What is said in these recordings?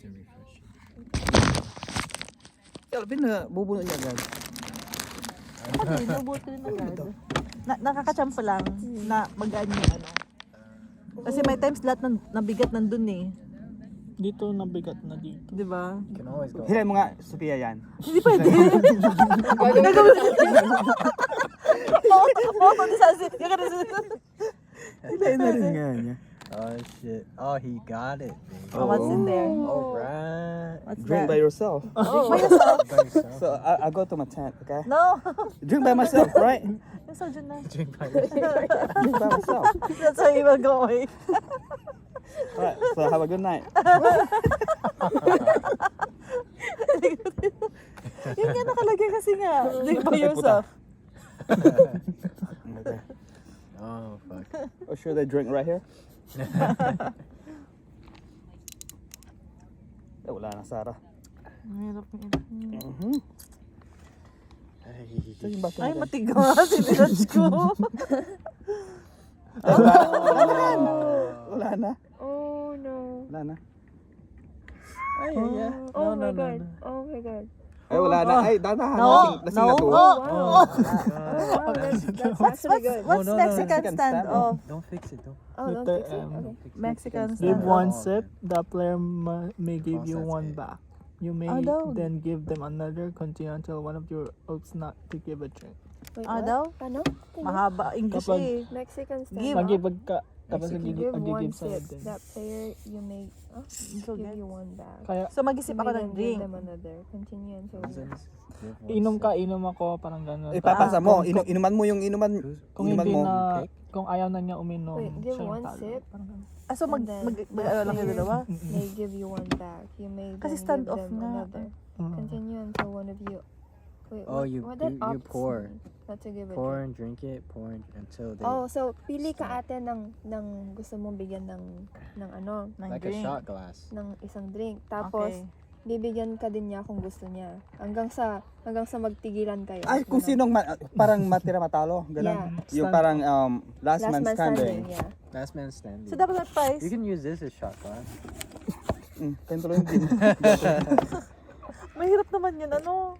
and refreshing. Alvin na bubuno niya agad. Ako din, nabuto din agad. Nakakachampa lang na magaan yung ano. Kasi may times lahat ng nabigat nandun eh. Dito nabigat na dito. Di ba? You can always go. Hilay mo nga, Sophia yan. Hindi pwede. Moto ni Sasi. Yung ganun. Hilay na rin nga niya. Oh shit. Oh, he got it, baby. Oh, what's in there? Alright. What's Drink by that? yourself. Oh, by yourself. By yourself. So I'll go to my tent, okay? No. Drink by myself, right? Yung soju na. Drink by yourself. Drink by myself. That's how you will go away. Alright, so have a good night. Yun nga nakalagay kasi nga. Drink by yourself. Okay. Oh fuck. Oh, sure they drink right here? Eh, wala na, Sarah. Mahirap yun. Mm-hmm. So, yung baso Ay, natin. matigas. Sinilodge ko. Wala na. Oh no. Wala na. Ay, yeah. Oh my god. Oh my god. Ay, wala na. Ay, dadahan. No. Lasing na to. No. Wow. Oh, Wow, that's actually good. What's No, no, no, Mexican Mexican standoff? Don't fix it. Don't. Oh, don't Later, fix it. Okay. Mexican Give standoff. one sip, the player may give you Process one it. back. You may Ah, daw. then give them another. Continue until one of your opts not to give a drink. Wait, Ah, what? daw? Ano? Mahaba English Kapag- eh. Mexican Give. stand. Magibag ka, tapos If you give one agigib sa'yo sip, din. that player you may So, give you one back. Kaya So mag-isip You ako may ng then drink. give them another. Continue until inom ka, inom ako, parang gano'n. Ipapasa mo. Inuman mo yung inuman. Kung Inuman hindi mo. na, kung ayaw na niya uminom, Wait, give siya yung one talo. sip. Parang ganun. Ah, so And then, ano lang yung dalawa? May give you one back. You may Kasi then stand give off them nga. another. Mm. Continue until one of you. Wait, Oh, what did you ops pour. mean? Not to give it. Pour and drink it. Pour until they Oh, so pili ka ate ng gusto mong bigyan ng ano, Ng like drink. a shot glass. ng isang drink. Tapos Okay. bibigyan ka din niya kung gusto niya. Hanggang sa magtigilan kayo. Ay, kung Ganun. sinong parang matira matalo. Ganun. Yung parang last man standing. yeah. Last man standing. So dapat may price. You can use this as shot glass. Kaya tuloy yung din. Mahirap naman yun, ano?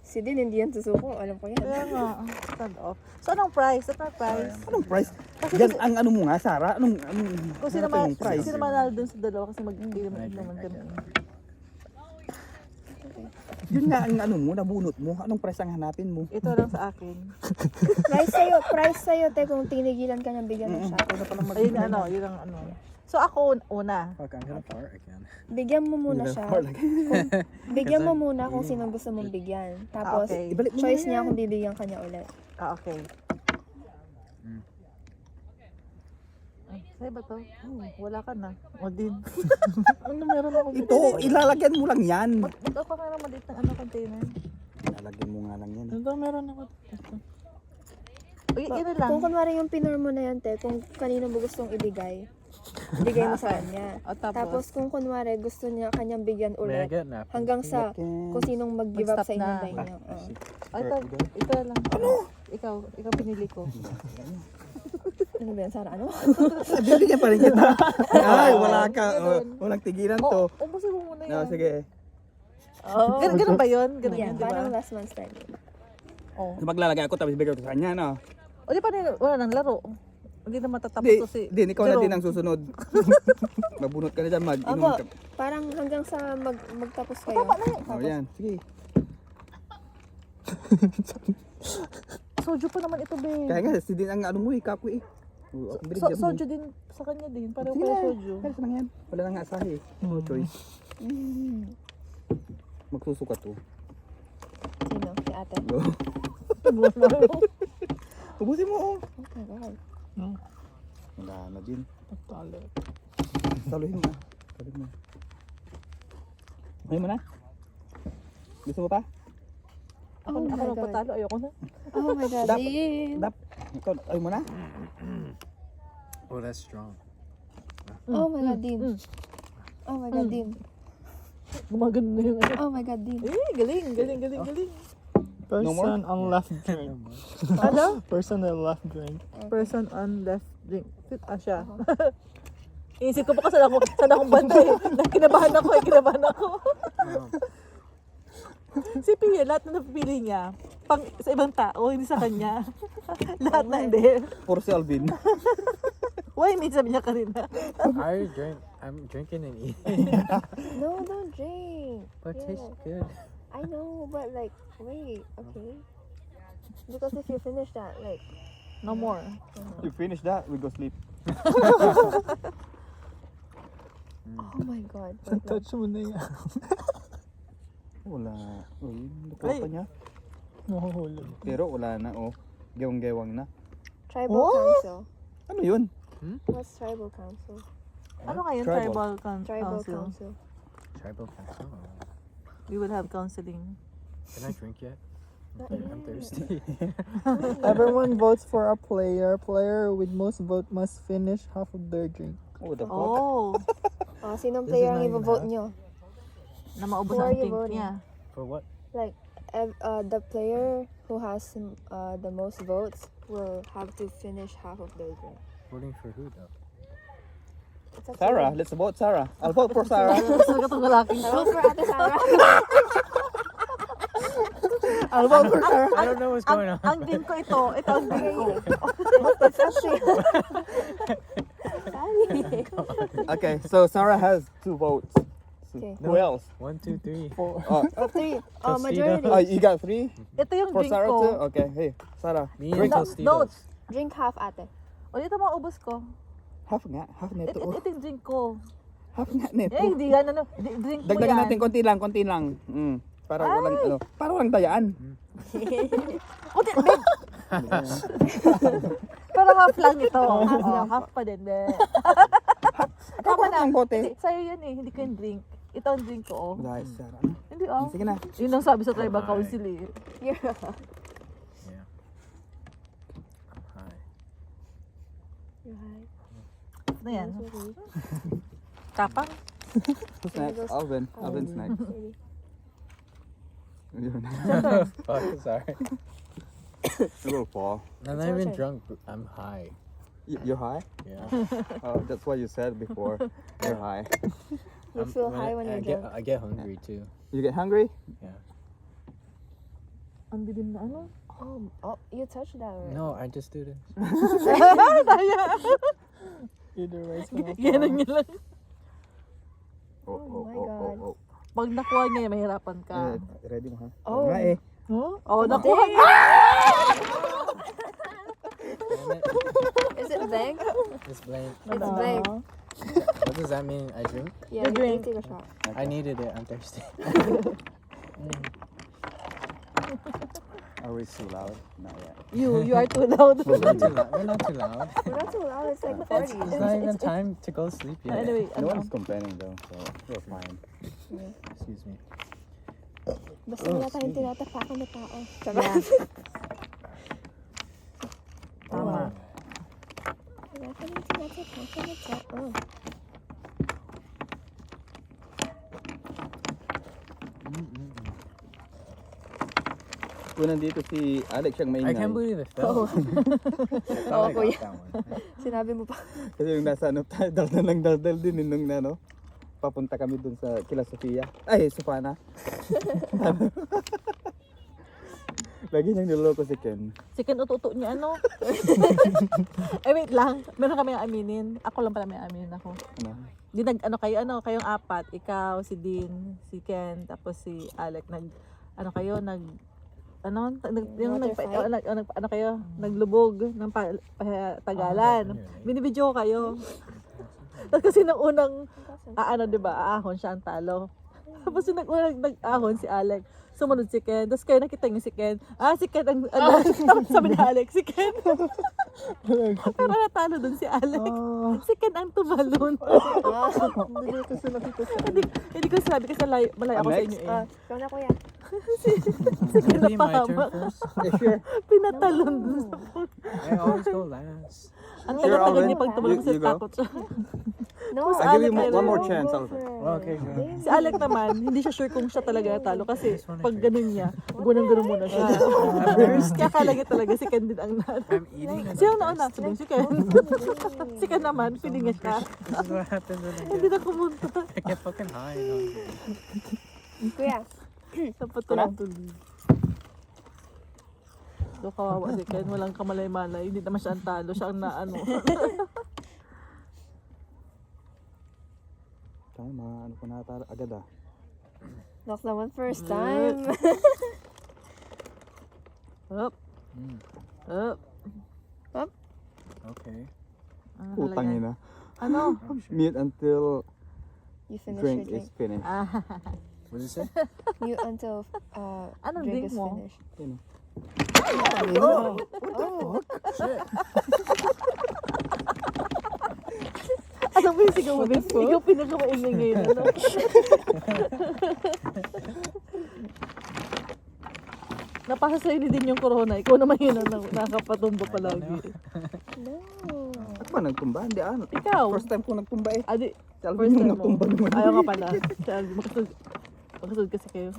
Si Din hindi yan susuko. Alam ko yan. Kaya nga, stand off. So anong price? Anong price? Anong price? Yan ang ano mo nga, Sarah. Anong Kung sino ano yung price? manalo dun sa dalawa kasi mag-hindi naman kami. Yun nga ang ano mo, nabunot mo. Anong price ang hanapin mo? Ito lang sa akin. Price sa'yo, te, kung tinigilan ka niyang bigyan ng shot. Ayun ano, yun ang ano. So ako una. Fuck, I'm gonna fart again. Bigyan mo muna siya. Bigyan mo muna kung sino gusto mong bigyan. Tapos, okay. Ibalik mo choice na niya yan. kung bibigyan ka niya ulit. Ah, okay. Ay, sa'yo ba to? Wala ka na. O din. ano meron ako dito? Ito, ilalagyan mo lang yan. Ba't ako ka na maliit ng ano container? Ilalagyan mo nga lang yan. Ito, meron ako dito. Uy, ino lang. Kung kunwari yung pinor mo na yan, te, kung kanino mo gustong ibigay, ibigay mo sa kanya. O, Tapos kung kunwari gusto niya kanyang bigyan May I ulit, get napkin? hanggang sa kung sinong mag-give up Mag-stop sa inyong na. line niyo. Oo. Ay, ito lang. Ano? Ikaw pinili ko. Ano ba yan, Sarah? Ano? Bibigyan pa rin kita. Ay, wala ka. Walang tigilan to. Ubusin mo muna No, yan. sige. Oh. Ganun ba yun? Ganun Yeah, yun, di parang ba? last man standing. Oh. So, maglalagay ako tapos bigay ko sa kanya, no? O di pa rin, wala nang laro. Hindi na matatapos Di, to si... din, ikaw na Jerome. din ang susunod. Mabunot ka na dyan, mag-inom Opo, ka. parang hanggang sa magtapos kayo. Tama na yun. Oh, yan. Sige. Soju pa naman ito, babe. Kaya nga, si din ang ano mo eh, kapoy eh. Binigyan mo. Soju din sa kanya din. Pareho Sige kayo na. soju. Kaya lang yan. Wala nang asahe eh. No choice. Magsusuka to. Sino? Si ate? Ubusin mo oh. Oh my God. No? Wala na din. Talo. Saluhin mo na. Saluhin mo. Ayaw mo na? Gusto mo pa? Ako, Oh ako my God. nagpatalo. Ayoko na. Oh my God, Dap- Din. Ikaw, ayaw mo na? Oh, that's strong. Oh my God, Din. Oh my God, Din. Gumagano na yung ano. Oh my God, Din. Galing. Person on left drink. Ano? Person on left drink. Person on left drink. Sit siya. Inisip ko pa kasi saan akong banda eh. Kinabahan ako. Si Pia, lahat na napipili niya, sa ibang tao, hindi sa kanya. Lahat na hindi. Puro si Alvin. Why, may sabi niya kanina. I'm drinking and eating. No, don't drink. But it tastes Yeah. good. I know, but like, wait, okay. Because if you finish that, like, No more. You finish that, we go sleep. oh my god. Wait lang. Touch mo na yan. Wala. Uy, luto Ay. pa niya. Mahuhulog. Pero wala na, oh. Gewang-gewang na. Tribal Oh! council. Ano yun? What's tribal council? Ano kayo? Tribal. Tribal council. council. Tribal council. We will have counseling. Can I drink yet? Not I'm yet. thirsty. Everyone votes for a player. Player with most vote must finish half of their drink. Oh, the fuck? Oh, Oh, sinong This player is ang not even i-vote half. nyo? na maubos Who are ang you drink voting? niya. For what? Like, the player who has the most votes will have to finish half of their drink. Voting for who though? It's up to Sarah, you. let's vote Sarah. I'll vote for Sarah. Gusto ka itong lalaki. Vote for Ate Sarah. I'll vote for her. I don't know what's going on. Ang drink ko ito ang drink ko. It's up to you. Sorry. Okay, so Sarah has 2 votes. So Okay. who else? 1, 2, 3. Oh, Oh, 3. Oh, majority. you got 3 Ito yung for drink Sarah ko. too. Okay, hey Sarah, Me drink and No, Tostitos. Drink half, Ate. O dito maubos ko. half nga, half neto. Ito yung drink ko. Half nga neto. Eh, hindi yan ano. Drink mo Dagdagan yan. natin konti lang. Para walang ano, para walang dayaan. Kunti, babe. Pero half lang ito. Half pa din. Tama na ang bote. Hindi, sa'yo yan eh. Hindi ko yung drink. Ito ang drink ko. Oh. Guys, Sarah. Hindi oh. Sige na. Yun ang sabi sa tribal Ay. council eh. You're Yeah. I'm high. high. Ano yan? Tapang? Who's next? Alvin. Alvin's next. Maybe. You're next. Oh, sorry. You will fall. I'm not even drunk. I'm high. You're high? Yeah. Oh, that's what you said before. You're high. You feel high when you're drunk. I get hungry too. You get hungry? Yeah. Ang dilim na ano? Oh, you touched that already. No, I just do this. Either way, so Yan ang lang. Oh. Pag nakuha niya, mahirapan ka. Ready mo ha? Oh. Nga eh. Oh, nakuha. Is it blank? It's blank. It's blank. What does that mean? I drink? Yeah, you drink. can take a shot. I needed it. I'm thirsty. Are we too loud? Not yet. You are too loud. We're not too loud. We're not too loud. We're not too loud. It's like It's 40. not even time to go sleep yet. Anyway, No ano? one's complaining though, so we're fine. Excuse me. Basta wala tayong tinatapakan na tao. Yeah. Tama. Wala tayong tinatapakan na tao. Kung nandito si Alex siyang maingay. I can't believe it fell. Oo, kuya. Sinabi mo pa. Kasi yung nasa ano tayo, daldal din nung ano. Papunta kami dun sa kila Sofia. Ay, Sofana. Lagi niyang niloloko si Ken. Si Ken ututo niya ano? Wait lang. Meron kami aminin. Ako lang pala may aminin ako. Ano? Di ano kayong apat, ikaw, si Dean, si Ken, tapos si Alec ano kayo, naglubog ng Tagalan. Binibidyo ko kayo. Tapos kasi nung unang aahon siya ang talo. Tapos yung unang nag-ahon si Alec. Sumunod si Ken. Tapos kayo nakita niyo si Ken. Si Ken ang sabi ni Alec, si Ken. Pero natalo dun si Alec. Si Ken ang tumalon. Hindi ko sabi kasi malay ako sa inyo eh. Ikaw na, kuya. Si Ken Maybe my turn napahamak. first. Sure. Pinatalon dun sa I always go last. Ang Sure, tagal-tagal Alvin. niya pag tumalon kasi You go. takot siya. No, I'll give you Alec, one more Go chance, for Alvin. it. Well, okay, go. Si Alec naman, hindi siya sure kung siya talaga talo kasi pag ganun niya, ganun muna siya. Kaya kala niya talaga si Ken din ang nalo. I'm eating an Sino nauna? Sabi si Ken. Si Ken naman, feeling niya siya. This is what happens when Hindi na kumunta. I get fucking high. Kuya, Dapat tulang tuloy. So, kawawa si Ken. Walang kamalay-malay. Hindi naman siya ang talo. Siya ang naano. Tama, ano ko natalo agad ah. knock naman first time. Up. Mm. Up. Okay. Ah, Utang halagyan. ina. Ano? Oh, shit. Mute until You finish drink your is drink. finished. What did you say? Mute until Anong drink drink is mo? finished. Yun, Oh, Alam mo yung sigaw mo, Vince? Ikaw pinakamaingay ngayon. Ano? Napasa sa'yo ni din yung corona. Ikaw naman yun ang nakapatumba palagi. no. Ako ba nagtumba? Hindi ah. Ikaw? First time ko nagtumba eh. Adi, Si Alvin first yung time mo. nagtumba naman. Ayaw nga pala. Si Alvin, makasud kasi kayo.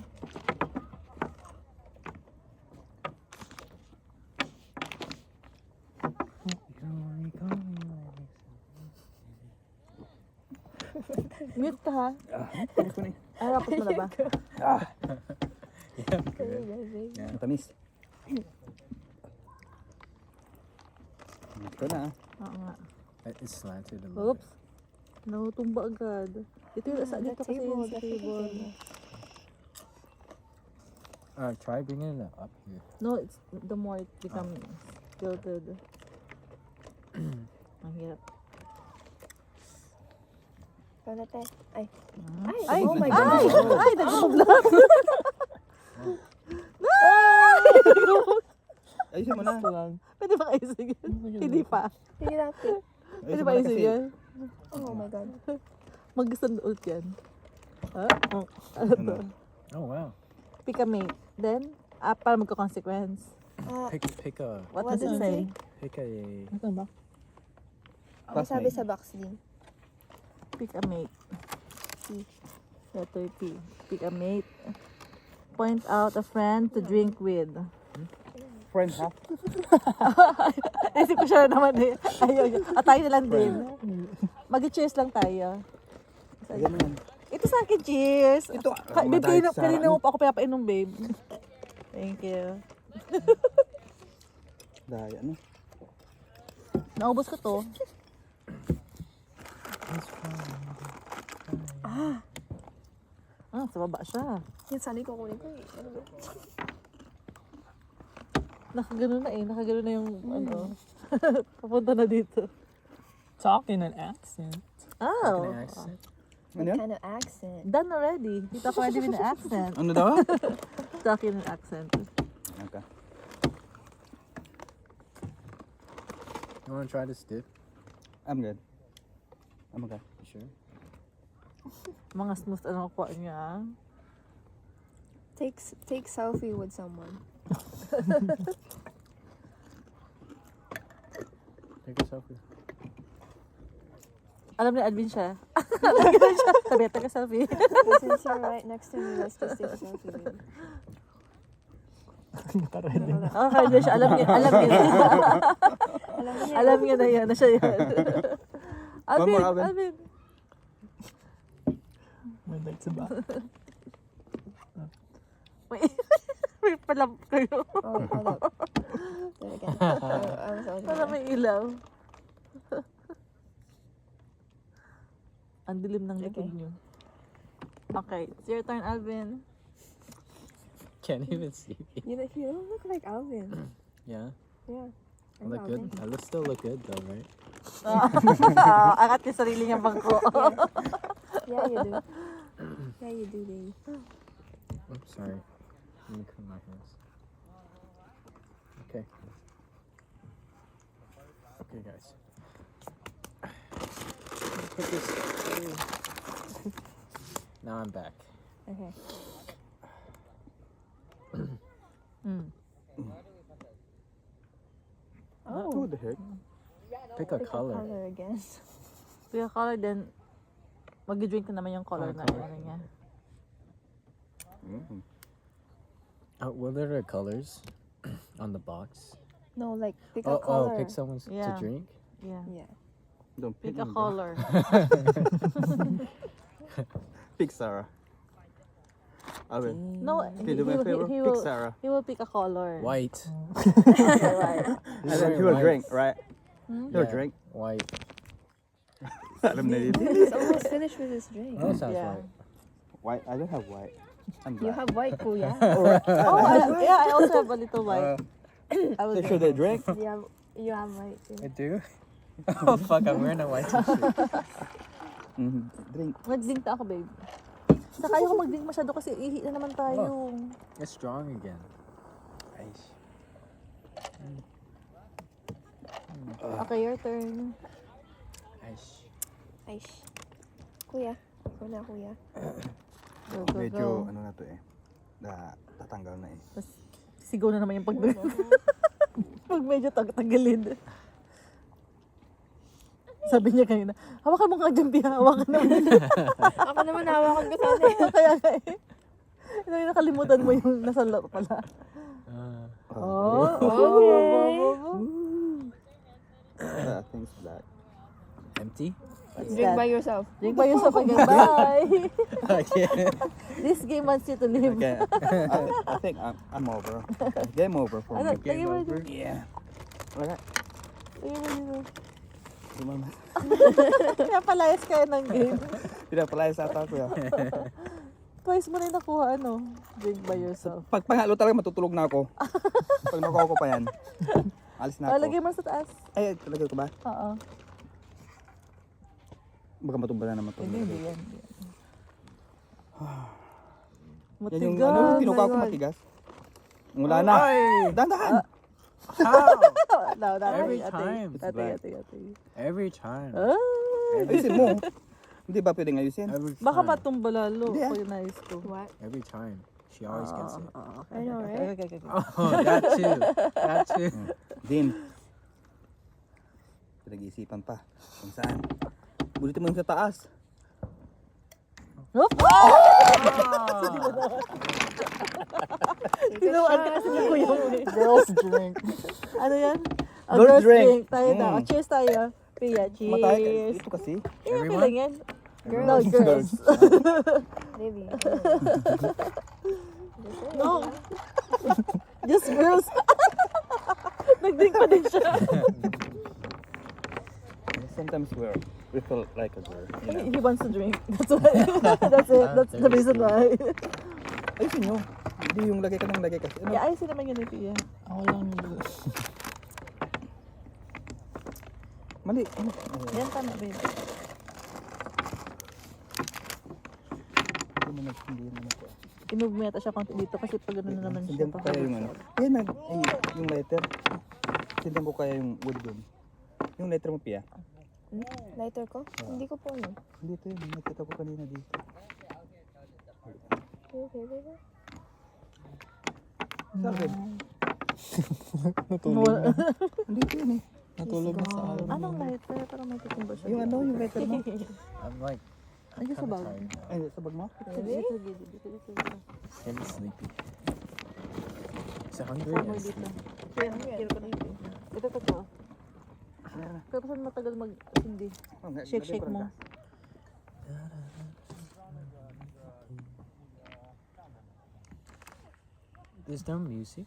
Mute ka ha? Tapos ko na eh. Ay, tapos mo na ba? Yeah, good. Ang tamis. Ito na ah. Oo nga. It's slanted a little Oops. Nahutumba agad. Dito yung sa dito That kasi table, yung sa that freaking table. table. bit. Try bringing it up here. No, it's the more it becomes tilted. Ang hirap. Ikaw na, te. Ay. Ay! Oh my Ay! God. Ay! Nagpapaglas! Ayusin mo na. Pwede ba ayusin yun? Hindi pa. Figure out it. Pwede ba ayusin yun? Oh my God. Mag-stand ulit yan. Ha? Ano to? Oh wow. Pick a mate. Then, para magka-consequence. Pick a What What does it does it say? pick a. Ano ba? Ano sabi sa box din? Pick a mate. T. Letter T. Pick a mate. Point out a friend to drink with. Friend ha? Isip ko siya naman eh. Ayaw niya. Tayo na lang din. Mag-cheers lang tayo. Ayan na yan. Ito sa akin, cheers. Ito, Babe, madahil sa kanina ano. mo pa ako pinapainom, babe. Thank you. Dahil ano? Naubos ko to. Sa baba siya. Yan, sana ko kunin ko eh. Ano ba? Nakagano na eh. Nakagano na yung ano. Papunta na dito. Talk in an accent. Oh. An accent. Ano yan? Kind of accent. Done already. Dito ako ready with an accent. Ano daw? Talking an accent. Okay. You wanna try this dip? I'm good. I'm okay. You sure? Mga smooth ano ko niya. Take selfie with someone. Take a selfie. Alam ni Alvin siya. Sabi, taga selfie. But since you're right next to me, let's just take a selfie with Okay, hindi siya. Alam niya. Alam niya. Alam niya na yan. Na siya yan. Alvin, more, Alvin. Alvin. May lights ba? May palamp kayo. Oh, hold up. Do it again. I was over Para there. may ilaw. Ang dilim ng likod Okay. niyo. Okay, it's your turn, Alvin. Can't even see. You don't look like Alvin. Yeah. Yeah. I look good. I look still look good though, right? Angat yung sarili niyang bangko. Yeah, you do. Yeah, you do, baby. Oops, sorry. Let me clean my hands. Okay. Okay, guys. Put this. Now I'm back. Okay. Who the heck? Pick a Pick a color. color again. Pick a color, then Mag-drink na naman yung color na color. ano niya. What are the colors on the box? No, like pick a Oh, color. pick someone Yeah. to drink. Yeah. Yeah. Don't Pick pick a me, bro. color. Pick Sarah. I will. No, Okay, do me a favor. he Pick will, Sarah. he will pick a color. White. Okay, right. And then he will drink, right? Hmm? He'll drink. White. Alam na yun. He's almost finished with his drink. Oh, sounds Yeah. white. White. I don't have white. I'm You black. have white, kuya. Oh, yeah, I also have a little white. I will They should they drink. drink? You have white too. I do. Oh fuck! I'm wearing a white t-shirt. Drink. Mag-drink na ako, babe. Saka ayoko mag-drink masyado kasi ihi na naman tayo. It's strong again. Nice. Okay, your turn. Nice. Aish. Kuya. Ikaw na, kuya. Go, go, Medyo go. ano na to eh. Tatanggal na eh. Tapos, sigaw na naman yung pag... pag medyo tagalid. Sabi niya kanina, hawakan mo nga dyan, Pia. Hawakan naman. Ako naman hawakan ko sana eh. Kaya nga eh. Nakalimutan mo yung nasa loob pala. Oh, I think it's black. Empty. What's Drink that? by yourself. Drink by yourself again. Bye. Okay. This game wants you to live. Okay. I think I'm over. Game over for Ano, me. lagay mo dito. Yeah. Okay. Lagay mo dito. Sumama. Kaya palayas kayo ng game. Pinapalaya sa ata ko yan. Twice mo na yung nakuha, ano? Drink by yourself. Pag panghalo talaga matutulog na ako. Pag nakuha ko pa yan. Alis na Oh, ako. lagay mo sa taas. Ay, lagay ko ba? Oo. Baka matumba na naman to. Hindi, hindi yan. Yan yung Matigas. ano, kinukuha ko God. matigas. Wala na. Dahan-dahan. How? No, Every time. It's Ate, black. ate. Every time. Ah, Ayusin mo. Hindi ba pwedeng ayusin? Every time. baka matumba lalo. Hindi, ah. Kung nais ko. What? Every time. She always gets it. Okay. I know, right? Okay. Oh, that too. That too. Din. Pinag-iisipan pa. Kung saan. Bulitin mo yung sa taas. Oop! Take a Sinuan ka shot. kasi ni Kuya mo eh. Girls drink. Ano yan? A Girls girls drink. drink. Tayo na. Mm. Oh, cheers tayo. Pia, Matay. cheers. Ito kasi. Kaya Everyone? lang yan. Girls. No, girls. Baby. No. Just girls. Nag-drink pa din siya. Sometimes we feel like a girl. You know? He wants to drink. That's why. That's it. That's the reason why. Ayusin nyo. Hindi yung lagay ka ng lagay kasi. Ano? Yeah, ayusin naman yun ni Pia. Ako lang yung Mali. Ano? Yan, tama, babe. Hindi naman ito. I-move mo yata siya konti dito kasi pag ano na naman siya. Sindihan ko kaya yung ano. Ayun na. Ay, yung lighter. Sindihan ko kaya yung wood dun. Yung lighter mo, Pia. Lighter ko? Hindi ko po ano. Hindi ito yun. Nakita ko kanina dito. Okay, baby. Saan? natulog na. Hindi ito yun eh. Natulog na sa araw. Anong lighter? Parang may tutumba siya. Yung ano, yung lighter mo. I'm like Andiyan sa kinda bag. tired. Ay, sa bag mo? Dito. And sleepy. Is it hungry Somewhere and dito. sleepy? Ito. Pero saan matagal mag-hindi? Shake mo. Is there music?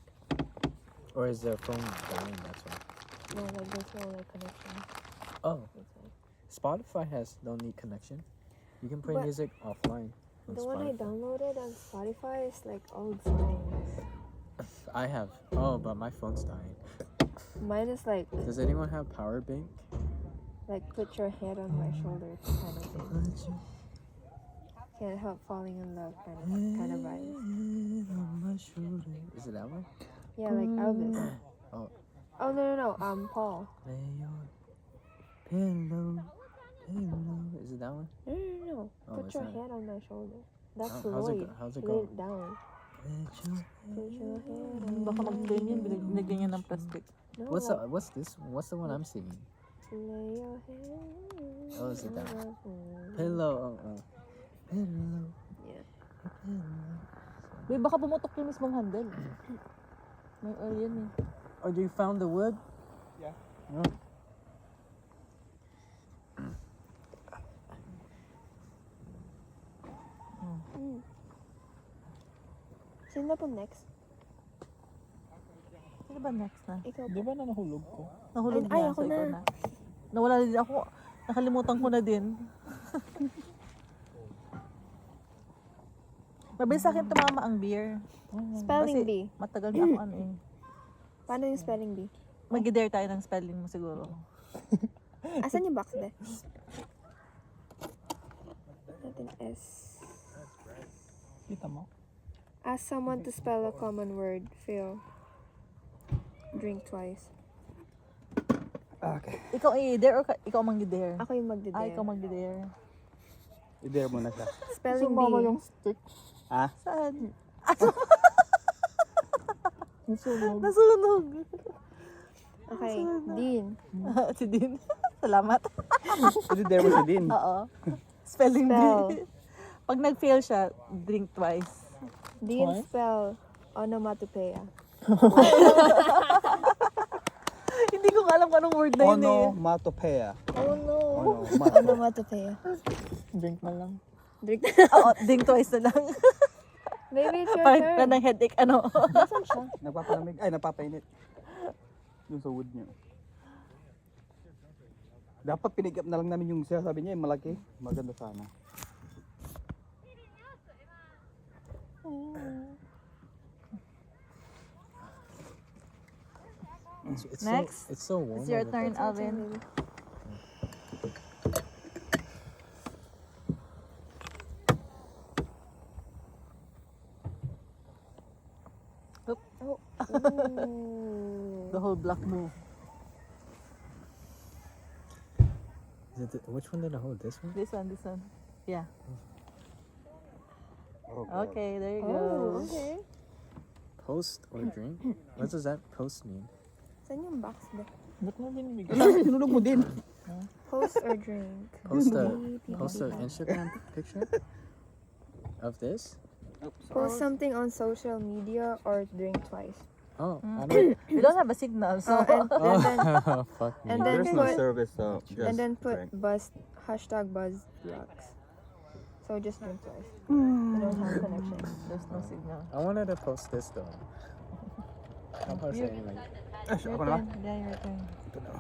Or is the phone dying? That's why. No, like there's no like connection. Oh, Spotify don't need connection. You can play But music offline. On The one I Spotify. downloaded on Spotify is like old songs. I have. Oh, but my phone's dying. Mine is like Does anyone have power bank? put your head on my shoulder kind of thing. Can't help falling in love kind of vibe. Is it that one? Yeah, like Elvis. Oh. Oh no, Paul. Lay your pillow. Is it that one? No. Oh, Put it's your not. head on my shoulder. That's How's it Lloyd. go- how's it Lay go? it down. Put your head on Baka mag-play niyan. Binigyan niya ng plastic. No. What's this? What's the one I'm singing? Lay your head. Oh, is it that? Pillow. Pillow. Yeah. Uy, baka pumutok yung mismong handle. May oil yan eh. Oh, you found the wood? Yeah. Oh. Sino na po next? Sino ba next na? Ikaw Di ba na nahulog ko? Nahulog Ay, niya, ako so ikaw na. na. Nawala din ako. Nakalimutan ko na din. Mabilis sa akin tumama ang beer. Spelling Kasi bee. matagal na ako ano eh. Paano yung spelling bee? Mag-dare tayo ng spelling mo siguro. Asan yung box be? Natin S. Kita mo? Ask someone to spell a common word. Fail. Drink twice. Okay. Ikaw i-dare or ikaw mag-dare? Ako yung magdidare. Ikaw mag-dare. I-dare mo na siya. Spelling Sumama bee. yung stick. Ah? Saan? Nasunog. Nasunog. Okay. Dean. Si Din. Salamat. I-dare mo si Din. Oo. Spelling Spell. bee. Pag nag-fail siya, drink twice. Dean Twice? spell onomatopoeia. Hindi ko nga alam kung anong word na yun eh. Onomatopoeia. Oh no. Onomatopoeia. Onomatopoeia. Drink na lang. Drink. Oo, drink twice na lang. Maybe it's your Parang turn. ng headache, ano. Nasaan siya? Napapalamig. Ay, napapainit. Yung sa wood niya. Dapat pinigap na lang namin yung sinasabi niya, yung malaki. Maganda sana. It's Next. So, it's so warm. It's your over turn, there. Alvin. Oop. Ooh. The whole block move. Which one did I hold? This one? This one. Yeah. Oh, God. Okay, there you Oh, go. okay. Post or drink? What does that post mean? Saan yung box ba? Ba't mo binibigay? Sinulog mo din. Post or drink? Post a P, post an Instagram picture of this? Post something on social media or drink twice. Oh, I don't. We don't have a signal, so. And then Oh, fuck me. and then There's no put service, so just and then put drink. buzz #buzzblocks. So just drink twice. You don't have connection. There's no signal. I wanted to post this though. I'll post it anyway. Your Ako na ba? turn. Yeah, your turn. Ito na.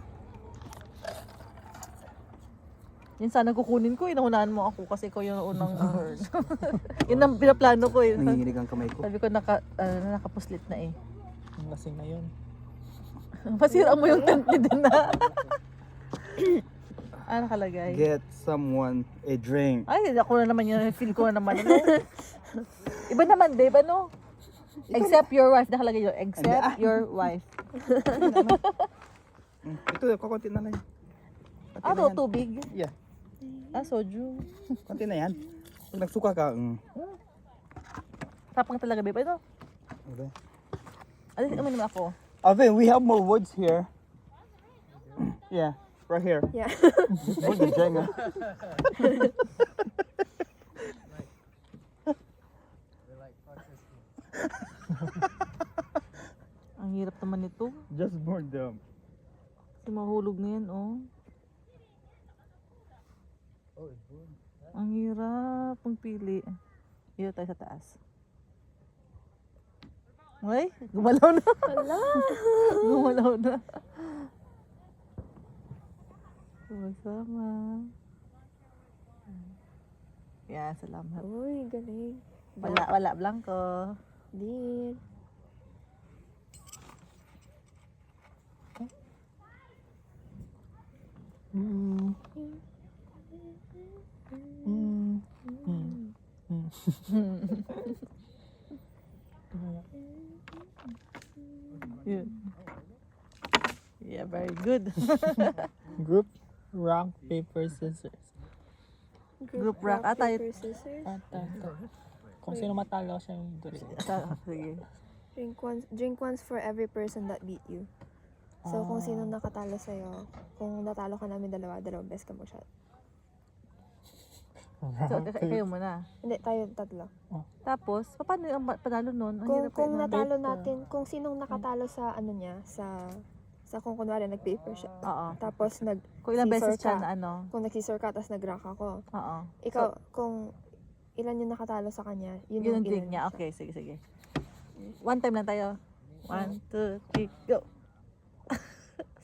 Yun sana kukunin ko, inaunahan mo ako kasi ko yung unang word. Yun ang pinaplano ko eh. Nanginginig ang kamay ko. Sabi ko nakapuslit na eh. Ang lasing na yun. Pasira mo yung tent ni din na. Ano nakalagay? Get someone a drink. Ay, ako na naman yun. Feel ko na naman. Ano? Iba naman, babe, ano? Except your wife. Nakalagay yun. Except your wife. Ito, kakunti na lang. Konti na Ah, to, yan. tubig. Yeah, Ah, soju. konti na yan. Pag nagsuka ka, Tapang talaga, babe. Ano? Okay. Alis, uminom ako. Alvin, we have more woods here. Yeah, right here. Yeah. Wood and Jenga. Ang hirap naman nito. Just burn them. Kasi mahulog na yan, oh. Ang hirap pang pili. Dito tayo sa taas. Ay, gumalaw na. Gumalaw na. Sumasama. Yan, salamat. Uy, galing. Wala, blanco. Dean. Yun. Yeah, very good. Group, rock, paper, scissors. Group rock. Ah, tayo. paper, scissors. Kung sino matalo siya yung duri. Sige. Drink once for every person that beat you. So, kung sino nakatalo sa'yo, kung natalo ka namin dalawang beses ka mag-shot. So, kayo muna. Hindi, tayo tatlo. Tapos, paano yung panalo nun? Ang Kung, hirap kung eh, no? natalo natin, kung sinong nakatalo sa ano niya, sa kung kunwari nag-paper siya. Oo. Tapos Kung ilang beses scissor siya ka. na ano. Kung nag-scissor ka, tapos nag-rank ako. Oo. Ikaw, kung ilan yung nakatalo sa kanya, yun Yun yung ang drink ilan niya. siya. Okay, sige, sige. One time lang tayo. 1, 2, 3, go!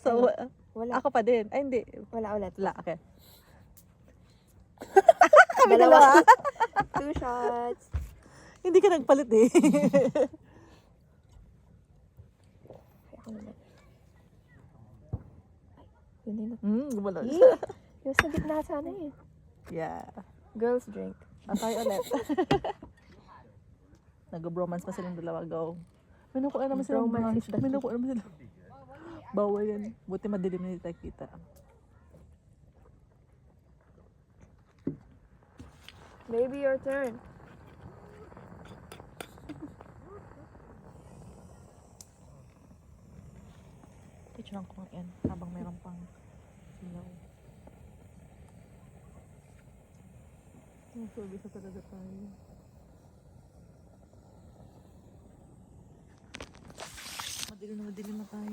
So, Wala. ako pa din. Ay, hindi. Wala ulit. Wala, okay. Dalawa. 2 shots. Hindi ka nagpalit eh. Ay, ako naman. Ay, yun na. Gumalo Eh, siya. yung sa gitna sana eh. Yeah. Girls drink. Tayo ulit. Nag-bromance pa silang dalawa. Go. Minukuha naman sila. Bromance is the key. Minukuha naman sila. Bawal yan. Buti madilim na dito kita. Baby, your turn. Picture lang ko yan. Habang mayroon pang silaw. So, bisa talaga tayo. Madilim na tayo.